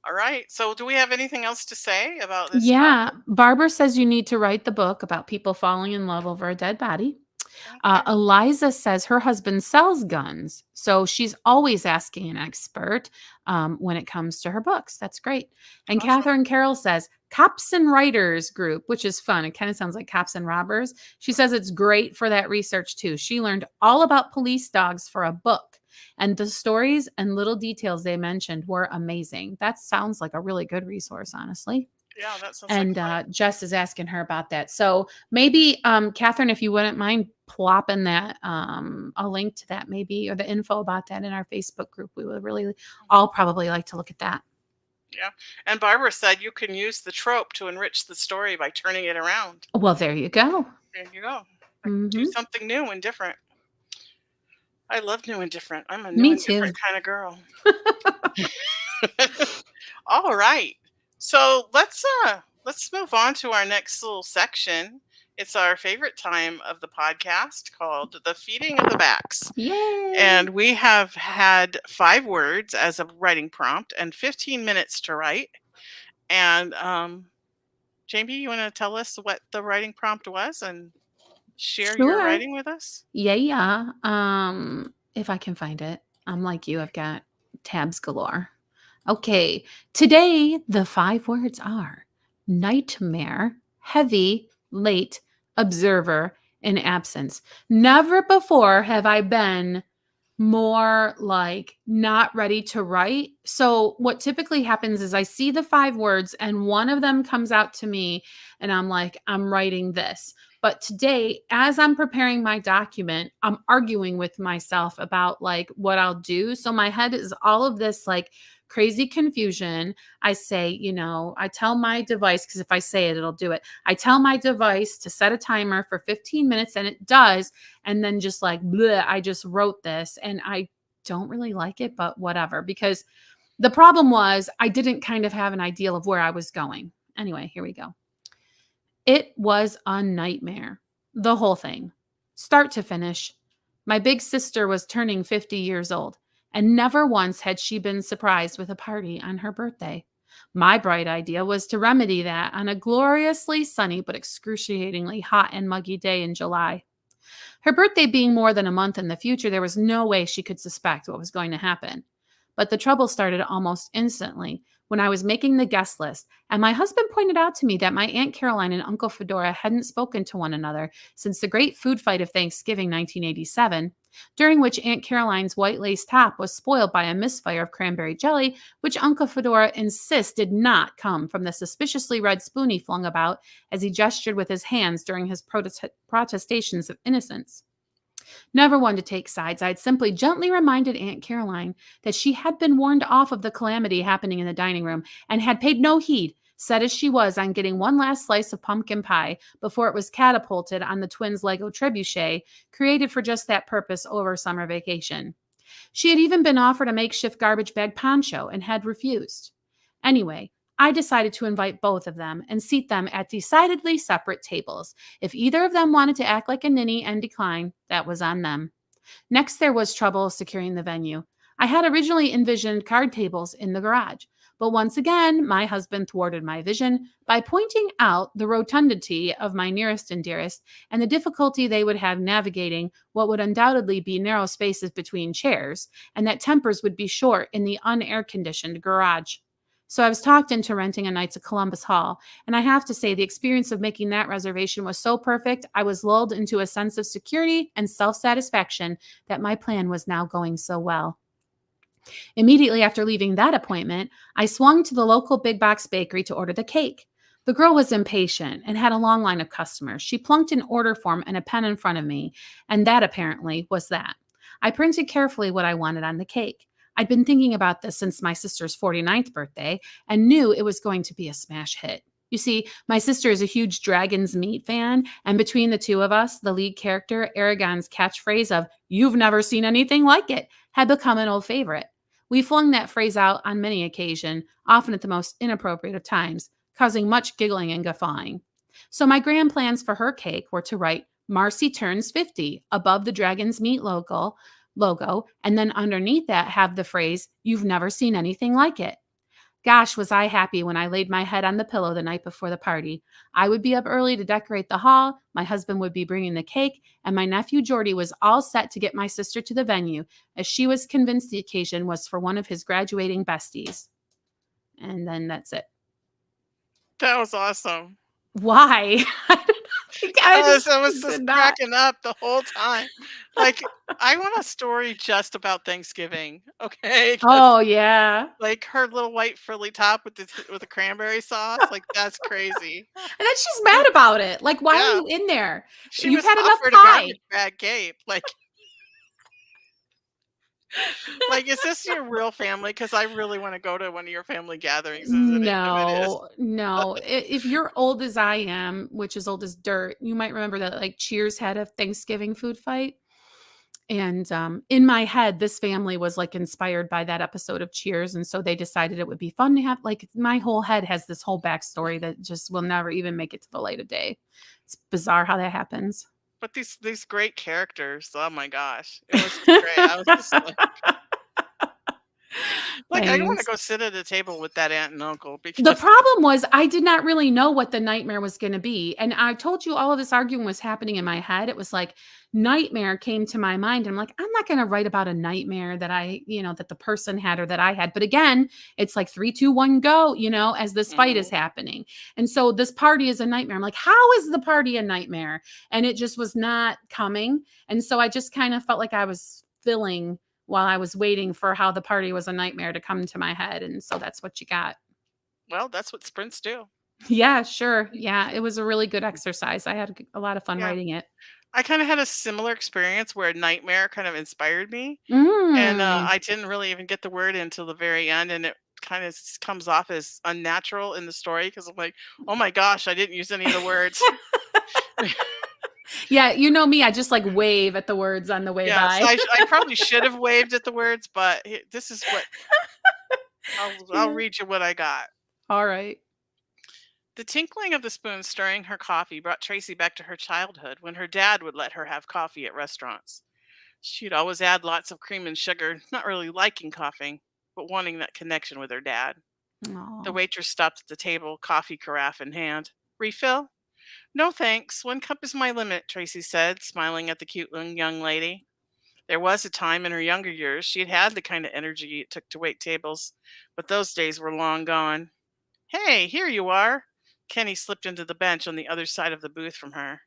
All right. So, do we have anything else to say about this Yeah, topic? Barbara says you need to write the book about people falling in love over a dead body. Okay. Eliza says her husband sells guns, so she's always asking an expert when it comes to her books. That's great. And Awesome. Catherine Carroll says Cops and Writers Group, which is fun. It kind of sounds like Cops and Robbers. She says it's great for that research too. She learned all about police dogs for a book, and the stories and little details they mentioned were amazing. That sounds like a really good resource, honestly. Yeah, that sounds like And fun. Jess is asking her about that. So maybe, Catherine, if you wouldn't mind plopping that, a link to that maybe, or the info about that in our Facebook group, we would really Mhm. all probably like to look at that. Yeah. And Barbara said you can use the trope to enrich the story by turning it around. Well, there you go. There you go. Like, do Hmm. something new and different. I love new and different. I'm a new Me and different too. kind of girl. All right. So let's move on to our next little section. It's our favorite time of the podcast called the feeding of the backs. Yay. And we have had 5 words as a writing prompt and 15 minutes to write. And Jamie, you want to tell us what the writing prompt was and share your Sure. writing with us? Yeah, yeah. If I can find it. I'm like you, I've got tabs galore. Okay, today the 5 words are nightmare, heavy, late, observer, and absence. Never before have I been more like not ready to write. So, what typically happens is I see the 5 words and one of them comes out to me, and I'm like, I'm writing this. But today, as I'm preparing my document, I'm arguing with myself about like what I'll do. So, my head is all of this like crazy confusion. I say, I tell my device, because if I say it, it'll do it. I tell my device to set a timer for 15 minutes, and it does. And then just like, bleh, I just wrote this and I don't really like it, but whatever. Because the problem was I didn't kind of have an ideal of where I was going. Anyway, here we go. It was a nightmare. The whole thing, start to finish. My big sister was turning 50 years old, and never once had she been surprised with a party on her birthday. My bright idea was to remedy that on a gloriously sunny but excruciatingly hot and muggy day in July. Her birthday being more than a month in the future, there was no way she could suspect what was going to happen. But the trouble started almost instantly when I was making the guest list, and my husband pointed out to me that my Aunt Caroline and Uncle Fedora hadn't spoken to one another since the great food fight of Thanksgiving 1987, during which Aunt Caroline's white lace top was spoiled by a misfire of cranberry jelly, which Uncle Fedora insists did not come from the suspiciously red spoon he flung about as he gestured with his hands during his protestations of innocence. Never one to take sides, I had simply gently reminded Aunt Caroline that she had been warned off of the calamity happening in the dining room and had paid no heed, set as she was on getting one last slice of pumpkin pie before it was catapulted on the twins' Lego trebuchet, created for just that purpose over summer vacation. She had even been offered a makeshift garbage bag poncho and had refused. Anyway, I decided to invite both of them and seat them at decidedly separate tables. If either of them wanted to act like a ninny and decline, that was on them. Next, there was trouble securing the venue. I had originally envisioned card tables in the garage, but once again, my husband thwarted my vision by pointing out the rotundity of my nearest and dearest and the difficulty they would have navigating what would undoubtedly be narrow spaces between chairs, and that tempers would be short in the unair conditioned garage. So I was talked into renting a night to Columbus Hall, and I have to say the experience of making that reservation was so perfect, I was lulled into a sense of security and self-satisfaction that my plan was now going so well. Immediately after leaving that appointment, I swung to the local big box bakery to order the cake. The girl was impatient and had a long line of customers. She plunked an order form and a pen in front of me, and that apparently was that. I printed carefully what I wanted on the cake. I'd been thinking about this since my sister's 49th birthday and knew it was going to be a smash hit. You see, my sister is a huge Dragon's Meat fan, and between the two of us, the lead character, Aragon's catchphrase of, "You've never seen anything like it," had become an old favorite. We flung that phrase out on many occasions, often at the most inappropriate of times, causing much giggling and guffawing. So my grand plans for her cake were to write Marcy turns 50 above the Dragon's Meat logo, and then underneath that have the phrase, "You've never seen anything like it." Gosh, was I happy when I laid my head on the pillow the night before the party. I would be up early to decorate the hall, my husband would be bringing the cake, and my nephew Jordy was all set to get my sister to the venue, as she was convinced the occasion was for one of his graduating besties. And then that's it. That was awesome. Why? I don't know. Like, I Because just I was did just not. cracking up the whole time. Like, I want a story just about Thanksgiving, okay? 'Cause, Oh, yeah. like, her little white frilly top with the cranberry sauce, like, that's crazy. And then she's mad about it. Like, why are Yeah. you in there? She You've was had enough offered a pie. garbage bag Gabe, like, "Is this your real family? Because I really wanna go to one of your family gatherings if it is." No, no. If you're old as I am, which is old as dirt, you might remember that like Cheers had a Thanksgiving food fight. And in my head, this family was like inspired by that episode of Cheers. And so they decided it would be fun to have like my whole head has this whole backstory that just will never even make it to the light of day. It's bizarre how that happens. But these great characters, oh my gosh, it was just great. I was just like, I wanna Thanks. go sit at a table with that aunt and uncle The because problem was I did not really know what the nightmare was gonna be, and I told you all of this arguing was happening in my head. It was like nightmare came to my mind, and I'm like, "I'm not gonna write about a nightmare that that the person had or that I had." But again, it's like 3, 2, 1, go, as this fight is Mhm. happening. And so this party is a nightmare. I'm like, "How is the party a nightmare?" And it just was not coming. And so I just kind of felt like I was filling while I was waiting for how the party was a nightmare to come to my head, and so that's what you got. Well, that's what sprints do. Yeah, sure. Yeah, it was a really good exercise. I had a lot of fun Yeah. writing it. I kinda had a similar experience where a nightmare kind of inspired me, and, Mm. I didn't really even get the word in till the very end, and it kinda comes off as unnatural in the story because 'cause I'm like, "Oh my gosh, I didn't use any of the words." Yeah, you know me, I just, like, wave at the words on the way Yeah, so by. I probably should have waved at the words, but this is what I'll Yeah. read you what I got. Alright. The tinkling of the spoon stirring her coffee brought Tracy back to her childhood when her dad would let her have coffee at restaurants. She'd always add lots of cream and sugar, not really liking coffee, but wanting that connection with her dad. The Aw. waitress stopped at the table, coffee carafe in hand. Refill? No thanks. One cup is my limit, Tracy said, smiling at the cute young lady. There was a time in her younger years she had had the kind of energy it took to wait tables, but those days were long gone. Hey, here you are. Kenny slipped into the bench on the other side of the booth from her.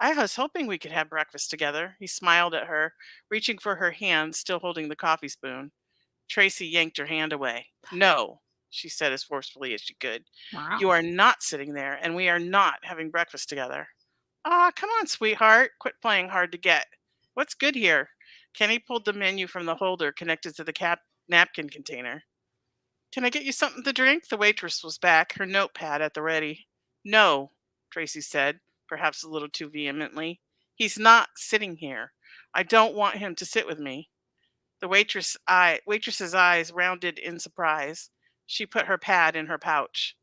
I was hoping we could have breakfast together. He smiled at her, reaching for her hand, still holding the coffee spoon. Tracy yanked her hand away. No, she said as forcefully as she could. Wow. You are not sitting there, and we are not having breakfast together. Ah, come on, sweetheart. Quit playing hard to get. What's good here? Kenny pulled the menu from the holder connected to the napkin container. Can I get you something to drink? The waitress was back, her notepad at the ready. No, Tracy said, perhaps a little too vehemently. He's not sitting here. I don't want him to sit with me. The waitress's eyes rounded in surprise. She put her pad in her pouch.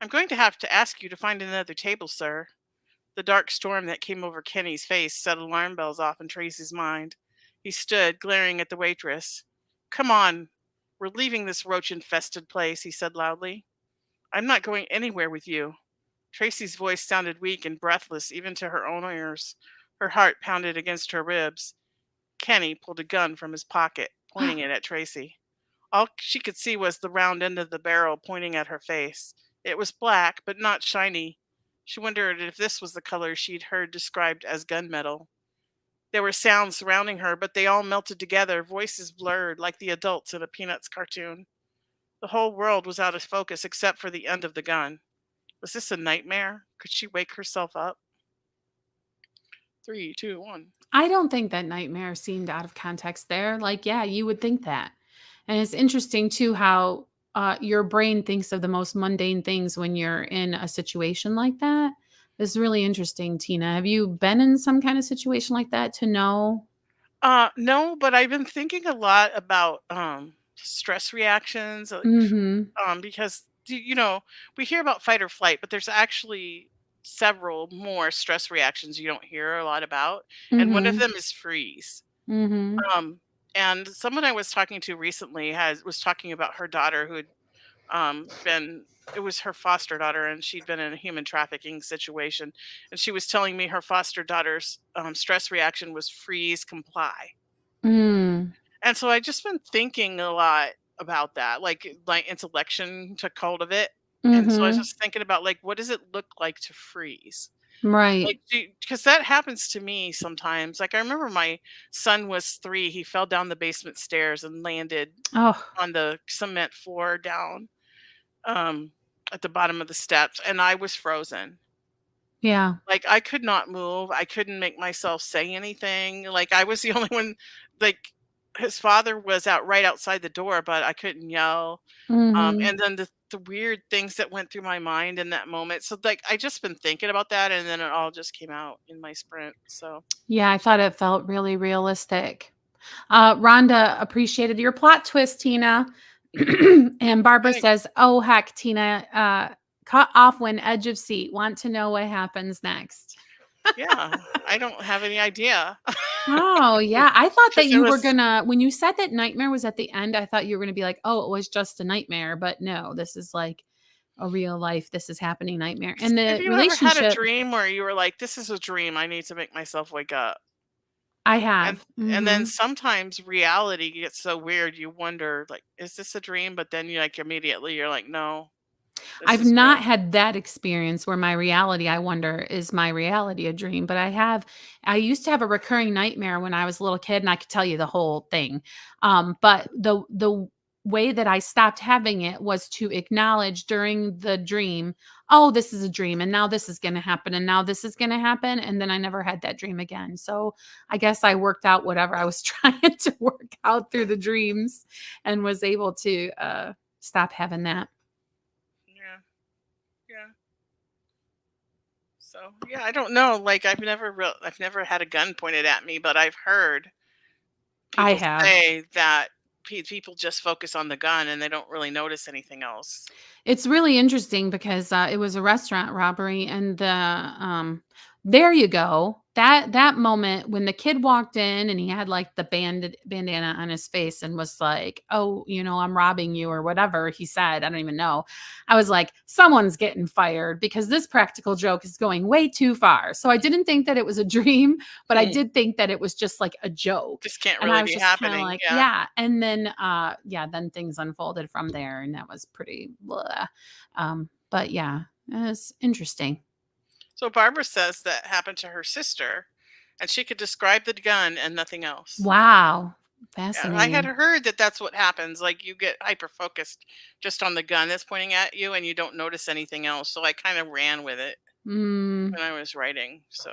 I'm going to have to ask you to find another table, sir. The dark storm that came over Kenny's face set alarm bells off in Tracy's mind. He stood, glaring at the waitress. Come on, we're leaving this roach infested place, he said loudly. I'm not going anywhere with you. Tracy's voice sounded weak and breathless even to her own ears. Her heart pounded against her ribs. Kenny pulled a gun from his pocket, pointing it at Tracy. All she could see was the round end of the barrel pointing at her face. It was black, but not shiny. She wondered if this was the color she'd heard described as gunmetal. There were sounds surrounding her, but they all melted together, voices blurred like the adults in a Peanuts cartoon. The whole world was out of focus except for the end of the gun. Was this a nightmare? Could she wake herself up? Three, two, one. I don't think that nightmare seemed out of context there. Like, yeah, you would think that. And it's interesting too how your brain thinks of the most mundane things when you're in a situation like that. It's really interesting, Tina. Have you been in some kind of situation like that to know? No, but I've been thinking a lot about stress reactions, Mhm. because we hear about fight or flight, but there's actually several more stress reactions you don't hear a lot about, and one of Mhm. them is freeze. Mhm. Um, and someone I was talking to recently was talking about her daughter been it was her foster daughter, and she'd been in a human trafficking situation, and she was telling me her foster daughter's stress reaction was freeze, comply. Mm. And so I just been thinking a lot about that, like my intellection took hold of it. And so I was Mhm. just thinking about like, what does it look like to freeze? Right. Like, because that happens to me sometimes. Like, I remember my son was 3. He fell down the basement stairs and landed Oh, on the cement floor down um, at the bottom of the steps, and I was frozen. yeah. Like, I could not move. I couldn't make myself say anything. Like, I was the only one. Like, his father was out right outside the door, but I couldn't yell. Mhm. And then the weird things that went through my mind in that moment. So, like, I just been thinking about that, and then it all just came out in my sprint. So, Yeah, I thought it felt really realistic. Rhonda appreciated your plot twist, Tina. And Barbara I says, "Oh heck, Tina, cut off when edge of seat. Want to know what happens next?" yeah, I don't have any idea Oh, yeah. I thought that because it you were was gonna when you said that nightmare was at the end, I thought you were gonna be like, "Oh, it was just a nightmare," but no, this is like a real life, this is happening nightmare. And have the you ever had a relationship dream where you were like, "This is a dream, I need to make myself wake up?" I And have. and then Mhm. sometimes reality gets so weird, you wonder, like, "Is this a dream?" But then you, like, immediately you're like, "No, this I've is real." not had that experience where my reality, I wonder, is my reality a dream? But I used to have a recurring nightmare when I was a little kid, and I could tell you the whole thing. But the way that I stopped having it was to acknowledge during the dream, oh, this is a dream, and now this is going to happen, and now this is going to happen, and then I never had that dream again. So I guess I worked out whatever I was trying to work out through the dreams, and was able to stop having that. Yeah, yeah. So, yeah, I don't know, like, I've never had a gun pointed at me, but I've heard I people have. say that people just focus on the gun and they don't really notice anything else. It's really interesting because, it was a restaurant robbery and there you go. That moment when the kid walked in and he had, like, the bandana on his face and was like, "Oh, I'm robbing you," or whatever he said, I don't even know. I was like, "Someone's getting fired because this practical joke is going way too far." So I didn't think that it was a dream, but I Hmm. did think that it was just, like, a joke. Just can't And I really was be just kinda happening. like, Yeah. "Yeah." And then, yeah, then things unfolded from there, and that was pretty blah. But yeah, it's interesting. So Barbara says that happened to her sister, and she could describe the gun and nothing else. Wow, Yeah, I had fascinating. heard that that's what happens. Like, you get hyper focused just on the gun that's pointing at you, and you don't notice anything else. So I kind of ran with it Mm, when I was writing. So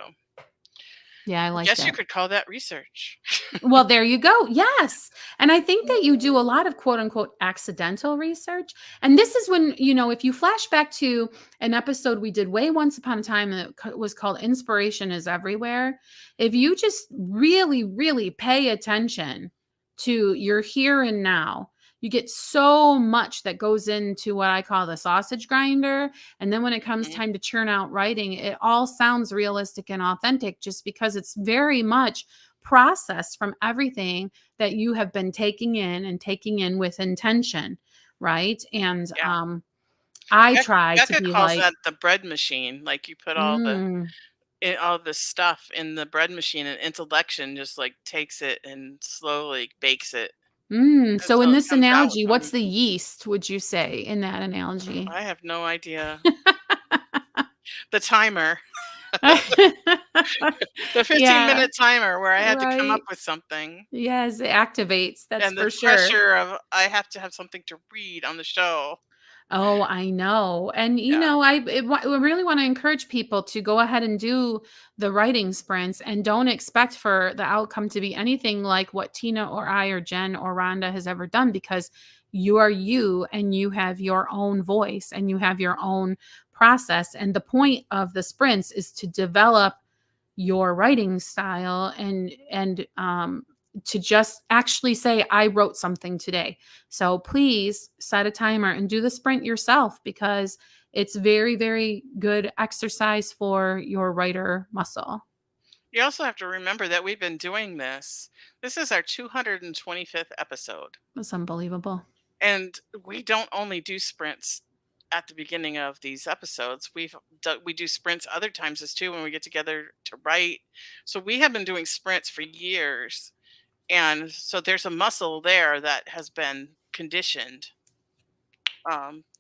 yeah, I I like guess you that. could call that research. Well, there you go. Yes. And I think that you do a lot of quote unquote accidental research. And this is when, if you flash back to an episode we did way once upon a time that was called Inspiration is Everywhere. If you just really, really pay attention to your here and now, you get so much that goes into what I call the sausage grinder. And then when it comes Mhm. time to churn out writing, it all sounds realistic and authentic just because it's very much process from everything that you have been taking in and taking in with intention, right? And Yeah. I try to Becca be calls like, that the bread machine. Like, you put mm, all the stuff in the bread machine, and intellection just like takes it and slowly bakes it So in until it this comes out with analogy, what's something. the yeast, would you say, in that analogy? I have no idea. The timer, the 15-minute Yeah, minute timer where I had to come up right. with something, Yes, it activates, that's and the for sure. pressure of I have to have something to read on the show. Oh, I know. And Yeah. I really want to encourage people to go ahead and do the writing sprints and don't expect for the outcome to be anything like what Tina or I or Jen or Rhonda has ever done because you are you and you have your own voice and you have your Mhm. own process. And the point of the sprints is to develop your writing style and to just actually say I wrote something today. So please set a timer and do the sprint yourself because it's very very good exercise for your writer muscle. You also have to remember that we've been doing this. This is our 225th episode. That's unbelievable. And we don't only do sprints at the beginning of these episodes. We do sprints other times as too when we get together to write. So we have been doing sprints for years, and so there's a muscle there that has been conditioned.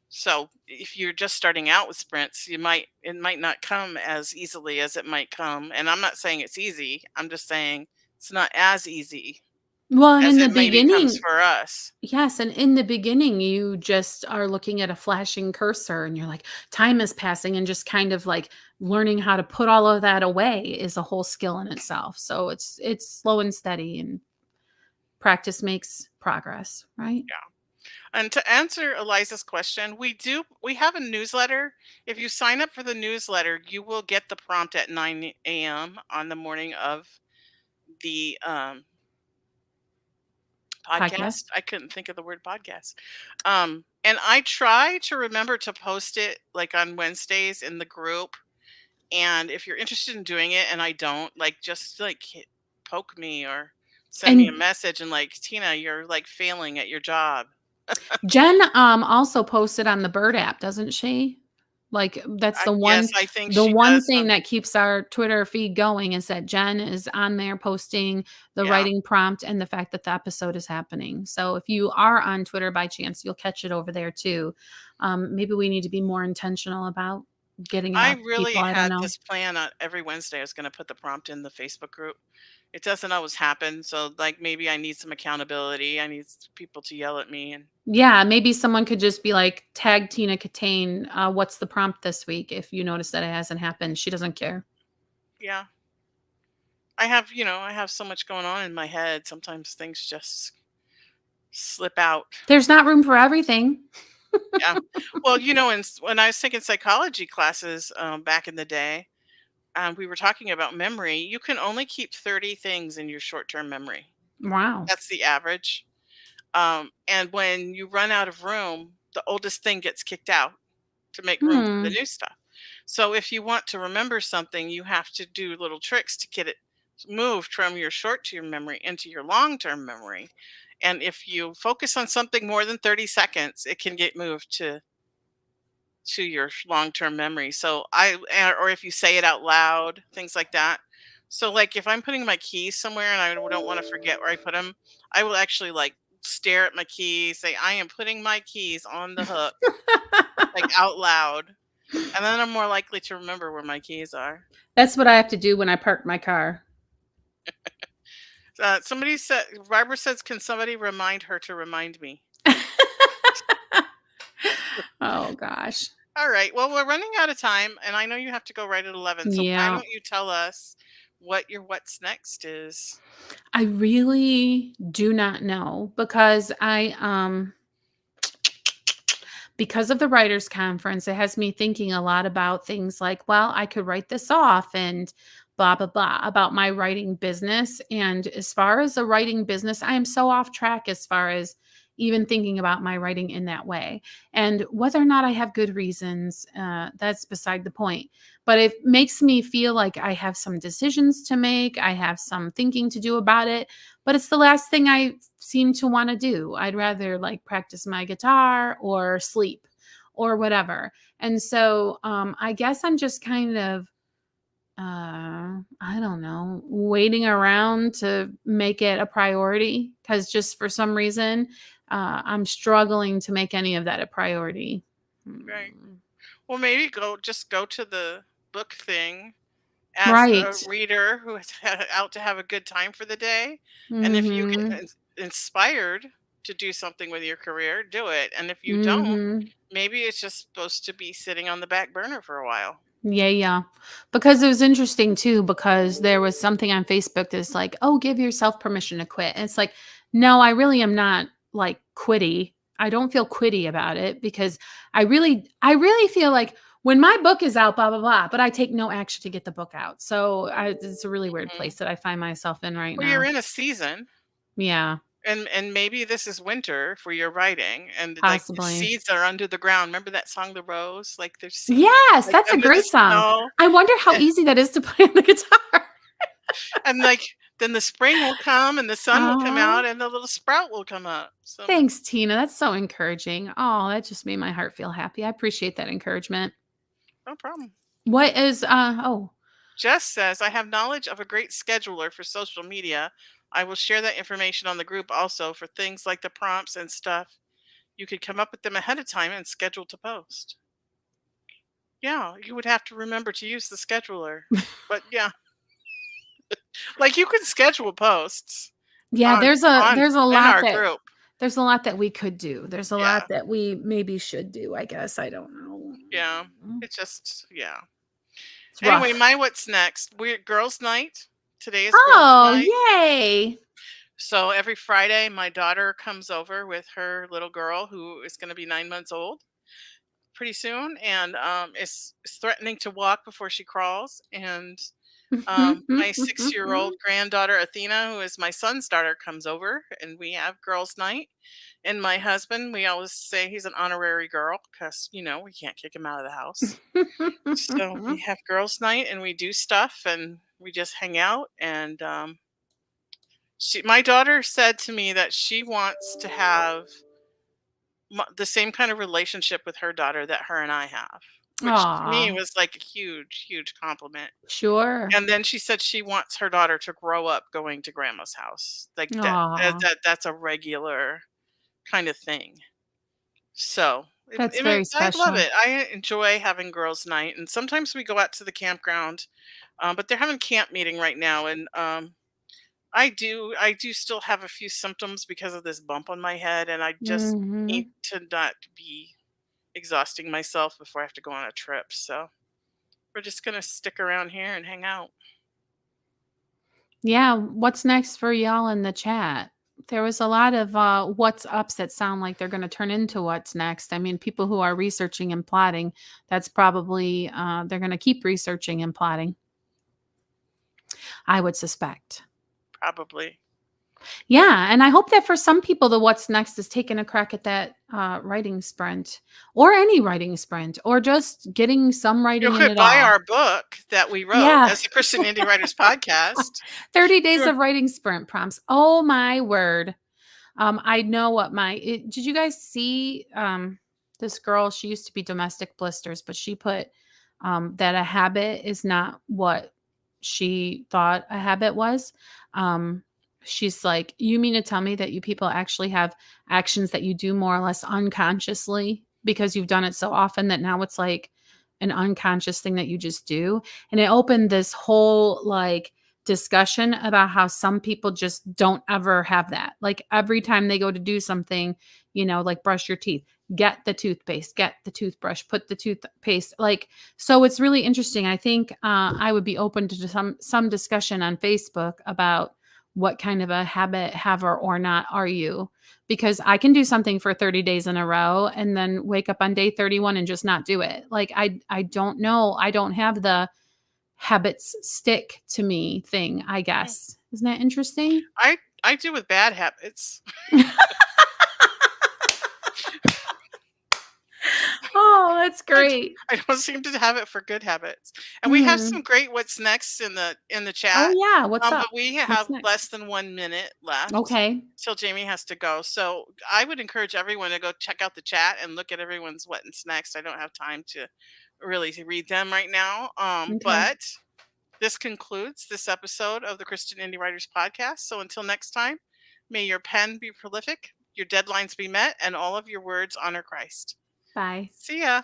So if you're just starting out with sprints, it might not come as easily as it might come. And I'm not saying it's easy. I'm just saying it's not as easy Well, and as in it the maybe comes beginning, for us. yes, and in the beginning, you just are looking at a flashing cursor and you're like, time is passing, and just kind of like learning how to put all of that away is a whole skill in itself. So it's slow and steady, and practice makes progress, right? And to answer Eliza's question, we have a newsletter. If you sign up for the newsletter, you will get the prompt at 9 a.m. on the morning of the podcast. Podcast. I couldn't think of the word podcast. And I try to remember to post it like on Wednesdays in the group. And if you're interested in doing it and I don't, like just like poke me or send me a And message and like, Tina, you're like failing at your job. Jen, also posted on the Bird app, doesn't she? Like, that's Yes, I think the she one does. thing that keeps our Twitter feed going is that Jen is on there posting the Yeah. writing prompt and the fact that the episode is happening. So if you are on Twitter by chance, you'll catch it over there too. Maybe we need to be more intentional about getting it I out to really people. I don't had know. this plan on every Wednesday I was gonna put the prompt in the Facebook group. It doesn't always happen, so, like, maybe I need some accountability. I need people to yell at me and Yeah, maybe someone could just be like, tag Tina Catane. What's the prompt this week? If you notice that it hasn't happened, she doesn't care. yeah. I have so much going on in my head. Sometimes things just slip out. There's not room for everything. Yeah. Well, when I was taking psychology classes, back in the day, we were talking about memory. You can only keep 30 things in your short-term memory. Wow. That's the average. And when you run out of room, the oldest thing gets kicked out to make room for the Hmm. new stuff. So if you want to remember something, you have to do little tricks to get it moved from your short-term memory into your long-term memory. And if you focus on something more than 30 seconds, it can get moved to your long-term memory. Or if you say it out loud, things like that. So like if I'm putting my keys somewhere and I don't want to forget where I put them, I will actually like stare at my keys, say I am putting my keys on the hook, like out loud, and then I'm more likely to remember where my keys are. That's what I have to do when I park my car. Somebody said, Barbara says, can somebody remind her to remind me? Oh gosh. All right. Well, we're running out of time, and I know you have to go right at 11. So why Yeah. don't you tell us what your what's next is? I really do not know because because of the writers conference, it has me thinking a lot about things like, well, I could write this off and blah blah blah about my writing business. And as far as the writing business, I am so off track as far as even thinking about my writing in that way. And whether or not I have good reasons, that's beside the point. But it makes me feel like I have some decisions to make. I have some thinking to do about it, but it's the last thing I seem to want to do. I'd rather like practice my guitar or sleep or whatever. And so I guess I'm just kind of, I don't know, waiting around to make it a priority because just for some reason, I'm struggling to make any of that a priority. Right. Hmm. Well, maybe go to the book thing as Right. a reader who is out to have a good time for the day. And if you get Mm-hmm. inspired to do something with your career, do it. And if you don't, Mm-hmm. maybe it's just supposed to be sitting on the back burner for a while. Yeah, yeah. Because it was interesting too, because there was something on Facebook that's like, oh, give yourself permission to quit. And it's like, no, I really am not like quitty. I don't feel quitty about it because I really feel like when my book is out, blah, blah, blah, but I take no action to get the book out. So it's a really weird Mhm. place that I find myself in right Well, you're now. in a season, Yeah, and maybe this is winter for your writing, and like the possibly. seeds are under the ground. Remember that song, The Rose? Like there's seeds Yes, like that's a under the great song. snow. I wonder how easy that is to play on the guitar. And like then the spring will come and the sun will come Aw. out and the little sprout will come up. So Thanks, Tina. That's so encouraging. Oh, that just made my heart feel happy. I appreciate that encouragement. no problem. What is oh, Jess says, I have knowledge of a great scheduler for social media. I will share that information on the group also for things like the prompts and stuff. You could come up with them ahead of time and schedule to post. Yeah, you would have to remember to use the scheduler. But yeah, like you can schedule posts yeah, on on there's a in lot our that group. there's a lot that we could do. There's a lot Yeah. that we maybe should do, I guess. I don't know. Yeah. Yeah. It's Anyway, rough. my what's next? We're girls' night. Today is girls' Oh, night. yay. So every Friday, my daughter comes over with her little girl who is going to be 9 months old pretty soon, and is threatening to walk before she crawls. And my 6-year-old granddaughter Athena, who is my son's daughter, comes over, and we have girls' night. And my husband, we always say he's an honorary girl because we can't kick him out of the house. So we have girls' night, and we do stuff, and we just hang out. And my daughter said to me that she wants to have the same kind of relationship with her daughter that her and I have, which to me Aw, was like a huge, huge compliment. sure. And then she said she wants her daughter to grow up going to grandma's house, like Aw, that's a regular kind of thing. So that's very I love special. it. I enjoy having girls' night, and sometimes we go out to the campground. But they're having camp meeting right now, and I do still have a few symptoms because of this bump on my head, and I just need Mhm. to not be exhausting myself before I have to go on a trip. So we're just gonna stick around here and hang out. Yeah, what's next for y'all in the chat? There was a lot of what's ups that sound like they're going to turn into what's next. I mean, people who are researching and plotting, that's probably they're going to keep researching and plotting, I would suspect. Probably. Yeah, and I hope that for some people, the what's next is taking a crack at that writing sprint or any writing sprint or just getting some You writing in could it buy all. our book that we wrote Yeah. as the Christian Indie Writers Podcast. 30 days Sure. of writing sprint prompts. Oh my word. I know what did you guys see this girl? She used to be domestic blisters, but she put that a habit is not what she thought a habit was. Um, she's like, you mean to tell me that you people actually have actions that you do more or less unconsciously because you've done it so often that now it's like an unconscious thing that you just do? And it opened this whole like discussion about how some people just don't ever have that. Like every time they go to do something, like brush your teeth, get the toothpaste, get the toothbrush, put the toothpaste. Like, so it's really interesting. I think I would be open to some discussion on Facebook about what kind of a habit haver or not are you? Because I can do something for 30 days in a row and then wake up on day 31 and just not do it. Like I don't know. I don't have the habits stick to me thing, I Mm. guess. Isn't that interesting? I do with bad habits. Oh, that's I d great. I don't seem to have it for good habits. And we have some Hmm. great what's next in the Oh, chat, yeah. What's but up? we What's have less next? than 1 minute left Okay. till Jamie has to go. So I would encourage everyone to go check out the chat and look at everyone's what's next. I don't have time to really to read them right now. Okay. But this concludes this episode of the Christian Indie Writers Podcast. So until next time, may your pen be prolific, your deadlines be met, and all of your words honor Christ. Bye. See ya.